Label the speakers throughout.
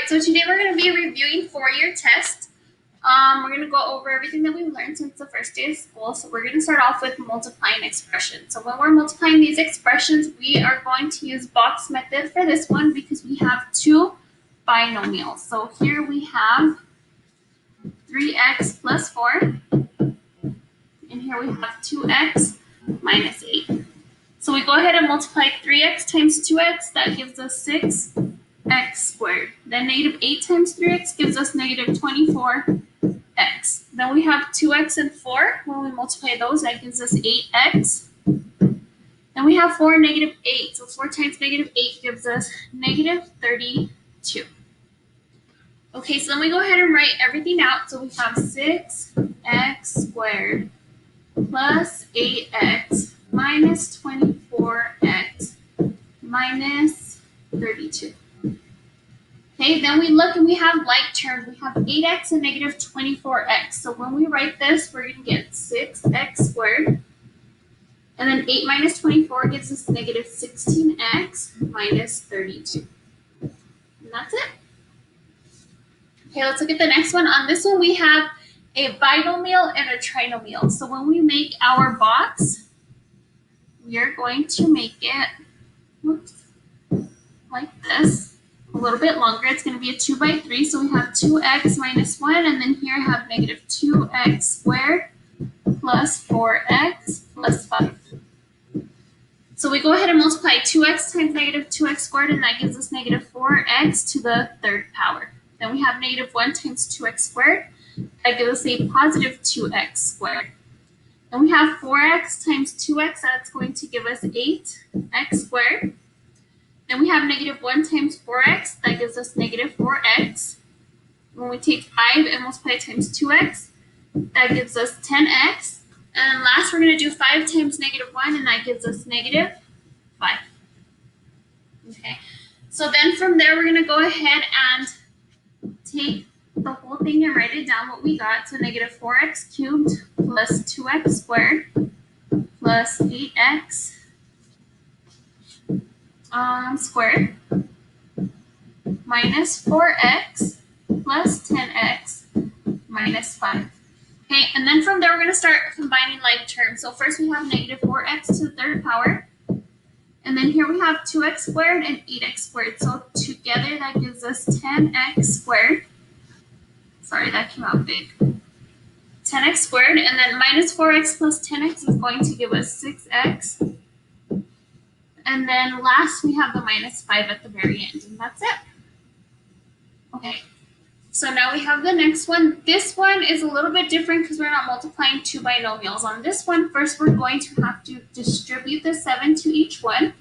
Speaker 1: so today we're going to be reviewing four-year test. We're going to go over everything that we've learned since the first day of school. So we're going to start off with multiplying expressions. So when we're multiplying these expressions, we are going to use box method for this one because we have two binomials. So here we have 3x plus 4, and here we have 2x minus 8. So we go ahead and multiply 3x times 2x, that gives us 6x squared. Then negative 8 times 3x gives us negative 24x. Then we have 2x and 4. When we multiply those, that gives us 8x. Then we have 4 and negative 8. So 4 times negative 8 gives us negative 32. Okay, so then we go ahead and write everything out. So we have 6x squared plus 8x minus 24x minus 32. Okay, then we look and we have like terms. We have 8x and negative 24x. So when we write this, we're going to get 6x squared. And then 8 minus 24 gives us negative 16x minus 32. And that's it. Okay, let's look at the next one. On this one, we have a binomial and a trinomial. So when we make our box, we are going to make it like this, a little bit longer. It's going to be a 2 by 3. So we have 2x minus 1, and then here I have negative 2x squared plus 4x plus 5. So we go ahead and multiply 2x times negative 2x squared, and that gives us negative 4x to the third power. Then we have negative 1 times 2x squared. That gives us a positive 2x squared. Then we have 4x times 2x. That's going to give us 8x squared. Then we have negative 1 times 4x. That gives us negative 4x. When we take 5 and multiply times 2x, that gives us 10x. And last, we're going to do 5 times negative 1, and that gives us negative 5. Okay. So then from there, we're going to go ahead and take the whole thing and write it down what we got. So negative 4x cubed plus 2x squared plus 8x squared minus 4x plus 10x minus 5. Okay, and then from there, we're going to start combining like terms. So first we have negative 4x to the third power. And then here we have 2x squared and 8x squared. So together that gives us 10x squared. Sorry, that came out big. 10x squared, and then minus 4x plus 10x is going to give us 6x. And then last we have the minus 5 at the very end, and that's it. Okay, so now we have the next one. This one is a little bit different because we're not multiplying two binomials. On this one, first we're going to have to distribute the 7 to each one,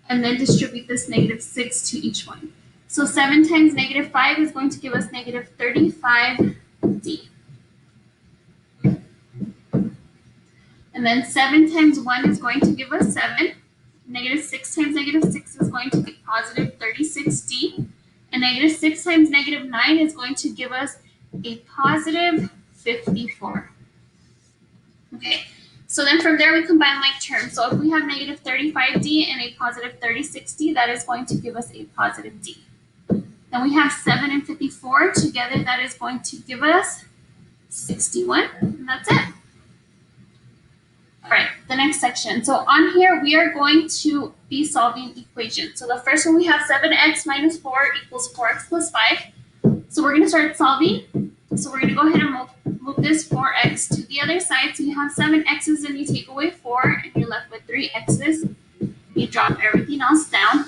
Speaker 1: and then distribute this negative 6 to each one. So 7 times negative 5 is going to give us negative 35d. And then 7 times 1 is going to give us 7. Negative 6 times negative 6 is going to be positive 36d. And negative 6 times negative 9 is going to give us a positive 54. Okay, so then from there we combine like terms. So if we have negative 35d and a positive 36d, that is going to give us a positive d. Then we have 7 and 54 together, that is going to give us 61, and that's it. All right, the next section. So on here, we are going to be solving equations. So the first one, we have 7x minus 4 equals 4x plus 5. So we're going to start solving. So we're going to go ahead and move this 4x to the other side. So you have 7 x's and you take away 4, and you're left with 3 x's. You drop everything else down.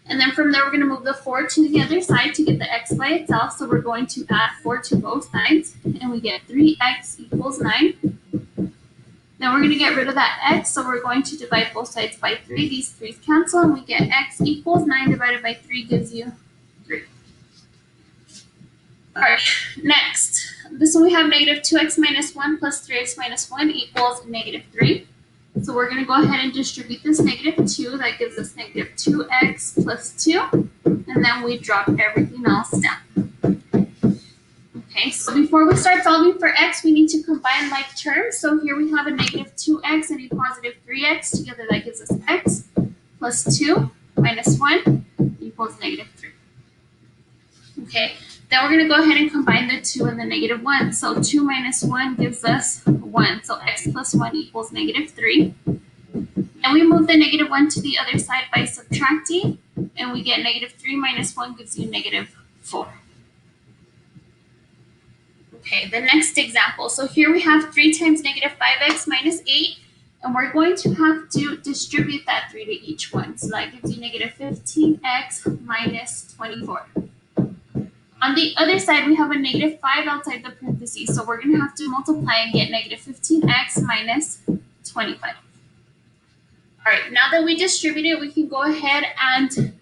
Speaker 1: And then from there, we're going to move the 4 to the other side to get the x by itself. So we're going to add 4 to both sides, and we get 3x equals 9. Then we're going to get rid of that x, so we're going to divide both sides by 3. These 3's cancel, and we get x equals 9 divided by 3 gives you 3. All right, next. This one we have negative 2x minus 1 plus 3x minus 1 equals negative 3. So we're going to go ahead and distribute this negative 2. That gives us negative 2x plus 2. And then we drop everything else down. Okay, so before we start solving for x, we need to combine like terms. So here we have a negative 2x and a positive 3x. Together that gives us x plus 2 minus 1 equals negative 3. Okay, then we're going to go ahead and combine the 2 and the negative 1. So 2 minus 1 gives us 1. So x plus 1 equals negative 3. And we move the negative 1 to the other side by subtracting, and we get negative 3 minus 1 gives you negative 4. Okay, the next example. So here we have 3 times negative 5x minus 8, and we're going to have to distribute that 3 to each one. So that gives you negative 15x minus 24. On the other side, we have a negative 5 outside the parentheses, so we're going to have to multiply and get negative 15x minus 25. All right, now that we distributed, we can go ahead and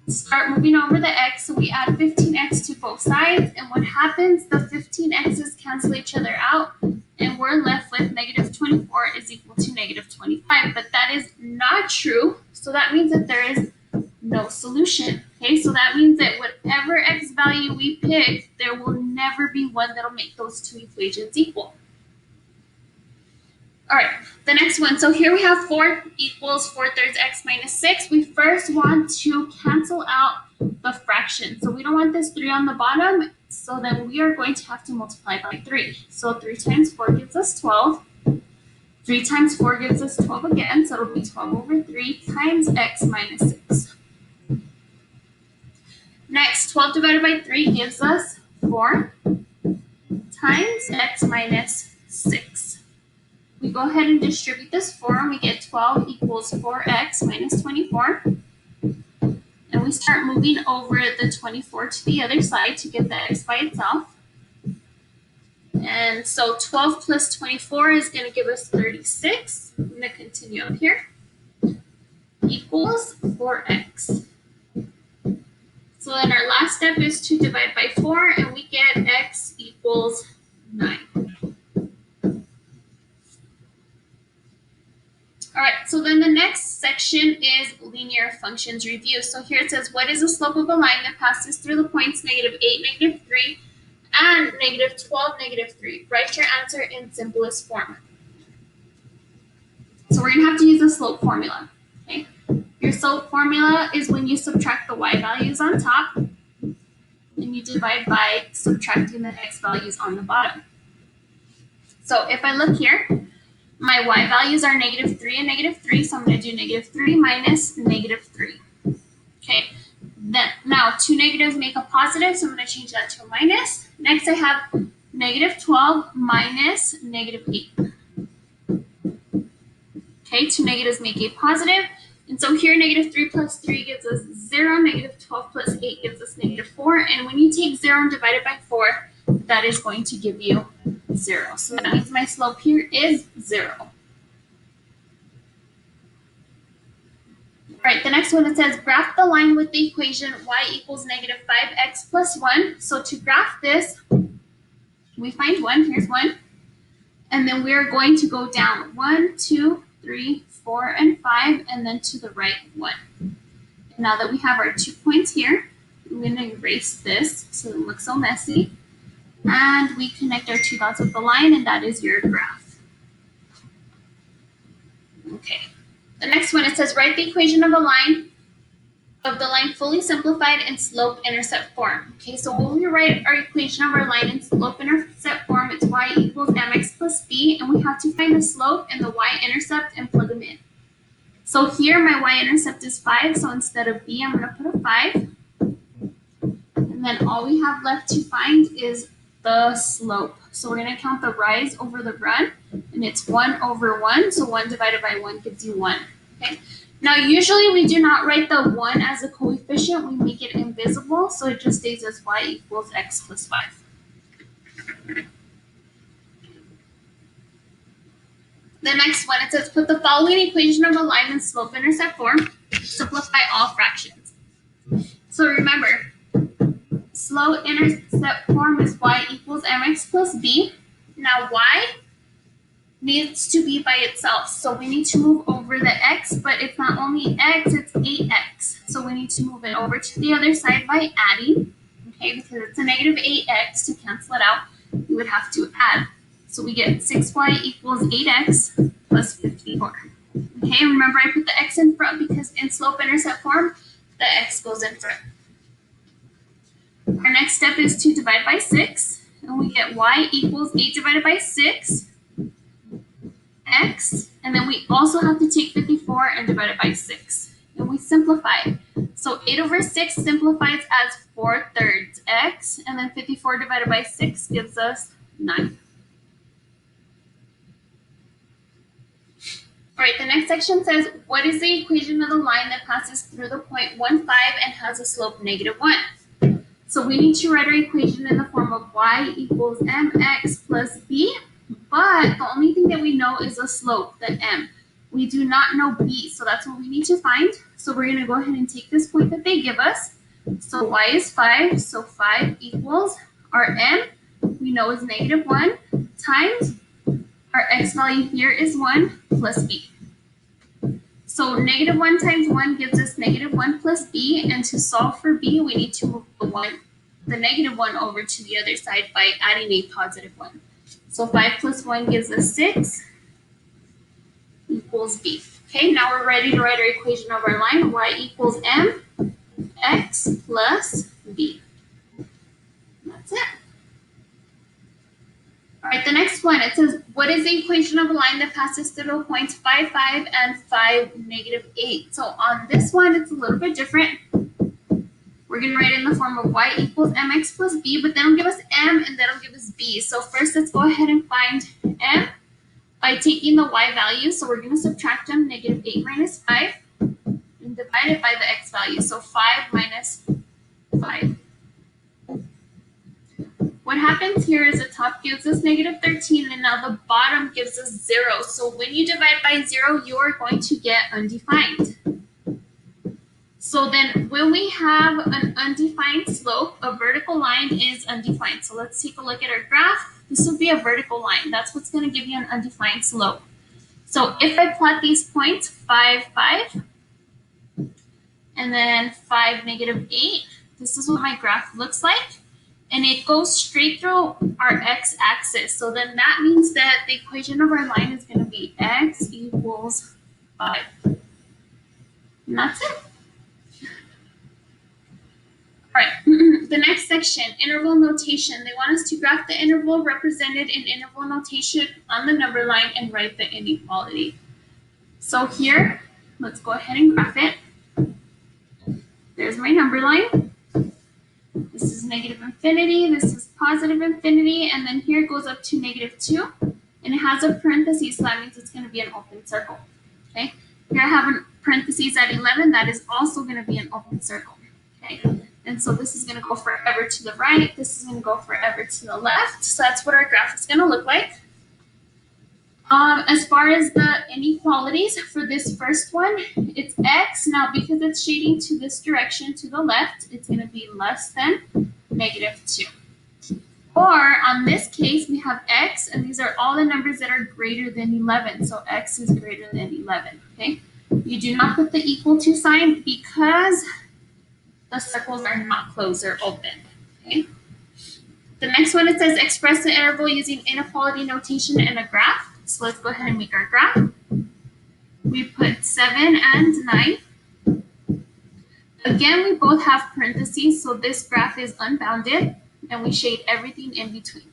Speaker 1: start moving over the x. So we add 15x to both sides, and what happens, the 15x's cancel each other out, and we're left with negative 24 is equal to negative 25, but that is not true, so that means that there is no solution. Okay, so that means that whatever x value we pick, there will never be one that'll make those two equations equal. All right, the next one. So here we have 4 equals 4/3 x minus 6. We first want to cancel out the fraction. So we don't want this 3 on the bottom, so then we are going to have to multiply by 3. So 3 times 4 gives us 12. 3 times 4 gives us 12 again, so it'll be 12 over 3 times x minus 6. Next, 12 divided by 3 gives us 4 times x minus 6. We go ahead and distribute this 4, and we get 12 equals 4x minus 24. And we start moving over the 24 to the other side to get the x by itself. And so 12 plus 24 is going to give us 36. I'm going to continue up here. Equals 4x. So then our last step is to divide by 4, and we get x equals 9. All right, so then the next section is linear functions review. So here it says, what is the slope of a line that passes through the points negative 8, negative 3, and negative 12, negative 3? Write your answer in simplest form. So we're going to have to use a slope formula. Okay? Your slope formula is when you subtract the y values on top, and you divide by subtracting the x values on the bottom. So if I look here, my y values are negative 3 and negative 3, so I'm going to do negative 3 minus negative 3. Okay, then now 2 negatives make a positive, so I'm going to change that to a minus. Next, I have negative 12 minus negative 8. Okay, 2 negatives make a positive, and so here negative 3 plus 3 gives us 0, negative 12 plus 8 gives us negative 4, and when you take 0 and divide it by 4, that is going to give you 0. So that means my slope here is 0. All right, the next one, it says graph the line with the equation y equals negative 5x plus 1. So to graph this, we find 1. Here's 1. And then we're going to go down 1, 2, 3, 4, and 5, and then to the right 1. And now that we have our 2 points here, I'm going to erase this so it doesn't look so messy. And we connect our 2 dots with the line, and that is your graph. Okay. The next one, it says write the equation of the line fully simplified in slope-intercept form. Okay, so when we write our equation of our line in slope-intercept form, it's y equals mx plus b, and we have to find the slope and the y-intercept and plug them in. So here my y-intercept is 5, so instead of b, I'm going to put a 5. And then all we have left to find is the slope. So we're going to count the rise over the run, and it's 1 over 1, so 1 divided by 1 gives you 1. Okay. Now usually we do not write the 1 as a coefficient, we make it invisible, so it just stays as y equals x plus 5. The next one, it says put the following equation of a line in slope-intercept form, simplify all fractions. So remember, slope-intercept form is y equals mx plus b. Now y needs to be by itself, so we need to move over the x, but it's not only x, it's 8x. So we need to move it over to the other side by adding, okay, because it's a negative 8x. To cancel it out, we would have to add. So we get 6y equals 8x plus 54. Okay, remember I put the x in front because in slope-intercept form, the x goes in front. All Our next step is to divide by 6, and we get y equals 8 divided by 6, x, and then we also have to take 54 and divide it by 6, and we simplify. So 8 over 6 simplifies as 4/3 x, and then 54 divided by 6 gives us 9. All right, the next section says, what is the equation of the line that passes through the point 1, 5 and has a slope -1? So we need to write our equation in the form of y equals mx plus b, but the only thing that we know is the slope, the m. We do not know b, so that's what we need to find. So we're going to go ahead and take this point that they give us. So y is 5, so 5 equals our m, we know is -1, times our x value here is 1 plus b. So -1 times 1 gives us -1 plus b, and to solve for b, we need to move the -1 over to the other side by adding a +1. So 5 plus 1 gives us 6 equals b. Okay, now we're ready to write our equation of our line. Y equals mx plus b. That's it. All right, the next one, it says, what is the equation of a line that passes through the points 5, 5, and 5, -8? So on this one, it's a little bit different. We're going to write it in the form of y equals mx plus b, but then it'll give us m, and then it'll give us b. So first, let's go ahead and find m by taking the y value. So we're going to subtract them, -8 minus 5, and divide it by the x value. So 5 minus 5. What happens here is the top gives us -13, and now the bottom gives us 0. So when you divide by 0, you are going to get undefined. So then when we have an undefined slope, a vertical line is undefined. So let's take a look at our graph. This would be a vertical line. That's what's going to give you an undefined slope. So if I plot these points, 5, 5, and then 5, -8, this is what my graph looks like. And it goes straight through our x-axis. So then that means that the equation of our line is going to be x equals 5. And that's it. All right, the next section, interval notation. They want us to graph the interval represented in interval notation on the number line and write the inequality. So here, let's go ahead and graph it. There's my number line. This is -infinity, this is +infinity, and then here it goes up to -2, and it has a parenthesis, so that means it's going to be an open circle. Okay, here I have a parenthesis at 11, that is also going to be an open circle. Okay, and so this is going to go forever to the right, this is going to go forever to the left, so that's what our graph is going to look like. As far as the inequalities for this first one, it's x. Now, because it's shading to this direction to the left, it's going to be less than -2. Or on this case, we have x, and these are all the numbers that are greater than 11. So x is greater than 11. Okay, you do not put the equal to sign because the circles are not closed or open. Okay. The next one, it says express the interval using inequality notation in a graph. So let's go ahead and make our graph. We put 7 and 9. Again, we both have parentheses, so this graph is unbounded, and we shade everything in between.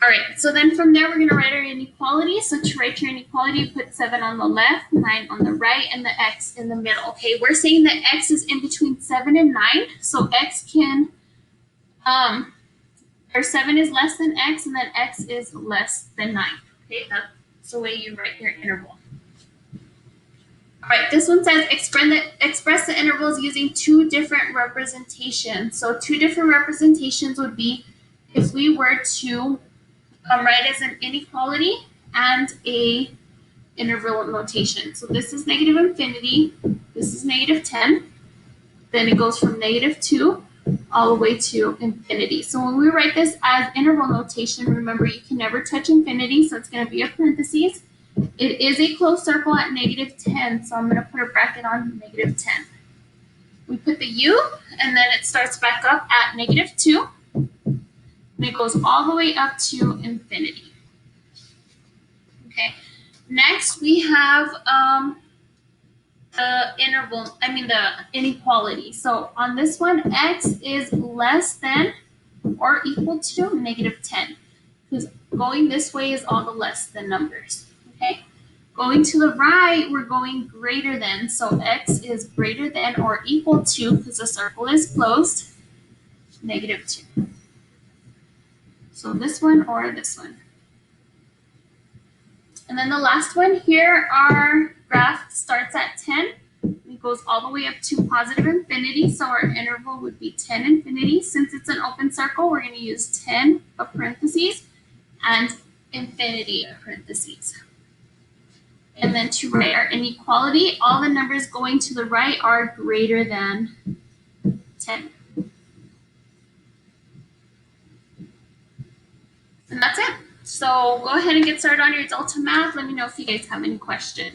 Speaker 1: All right, so then from there, we're going to write our inequality. So to write your inequality, you put 7 on the left, 9 on the right, and the x in the middle. Okay, we're saying that x is in between 7 and 9, so x can, or 7 is less than x, and then x is less than 9. Okay, that's the way you write your interval. All right, this one says express the intervals using 2 different representations. So 2 different representations would be if we were to write as an inequality and a interval notation. So this is -infinity, this is -10, then it goes from -2 all the way to infinity. So when we write this as interval notation, remember you can never touch infinity, so it's going to be a parentheses. It is a closed circle at -10, so I'm going to put a bracket on -10. We put the u, and then it starts back up at -2, and it goes all the way up to infinity. Okay. Next, we have the inequality. So on this one, x is less than or equal to -10. Because going this way is all the less than numbers. Okay. Going to the right, we're going greater than. So x is greater than or equal to, because the circle is closed, -2. So this one or this one. And then the last one here, our graph starts at 10. It goes all the way up to positive infinity. So our interval would be 10 infinity. Since it's an open circle, we're going to use 10 of parentheses and infinity of parentheses. And then to write our inequality, all the numbers going to the right are greater than 10. And that's it. So go ahead and get started on your Delta math. Let me know if you guys have any questions.